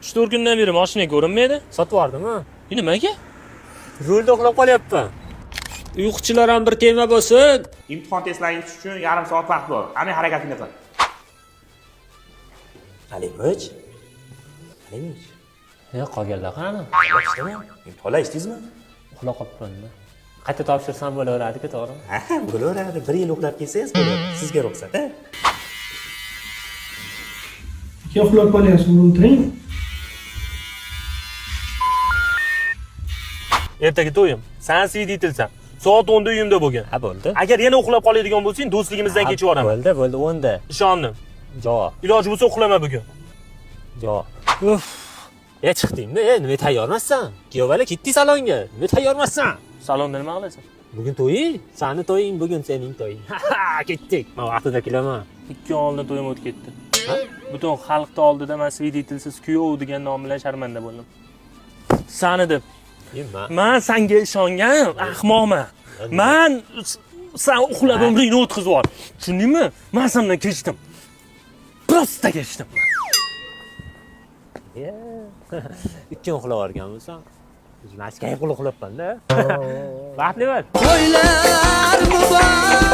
3-4 kundan beri mashina ko'rinmaydi. Sotib yubordimi? Nimaga? Rulda uxlab qolyapman. Uyquchilar ham bir tema bo'lsin. Imtihon testlaringiz uchun yarim soat vaqt bor. Qanday harakatingizni qil. Halimich. Qolganlar qani? Yaxshimi? Imtihonlar eshitdingizmi? Uxlab qolibman. Qayta topshirsam bo'laveradi-ku, to'g'rimi? Ha, bo'laveradi. 1 yil uxlab kelsangiz bo'ladi. Sizga ruxsat, ha? Keyin uxlab qolyapsiz, o'tiring. Ertaga to'yim. San svидетельsan. Soat 10 da uyimda bo'lgan. Ha, bo'ldi. Agar yana uxlab qoladigan bo'lsang, do'stligimizdan kechib yuboraman. Bo'ldi, 10 da. Ishondim. Javob. Iloji bo'lsa uxlama bugun. Javob. Uf. Chiqdingmi? Nima tayyormassan? Kuyovlar ketdi salonga. Nima tayyormassan? Salonda nima qilasan? Bugun to'ying. Sani to'ying, bugun sening to'ying. Ketdik. Men vaqtida kelaman. 2 kun oldin to'yim o'tib ketdi. Butun xalqning oldida men svидетельsiz kuyov degan nom bilan sharmanda bo'ldim. Sani deb. Men senga ishongan ahmoqman. Men sen uxlab umringni o'tkazib yubor. Tushundingmi? Men sendan kechdim. Prosta kechdim. 2 kun uxlab olgan bo'lsam, mashkay uxlabman-da. Baxtli bo'l. To'ylar muborak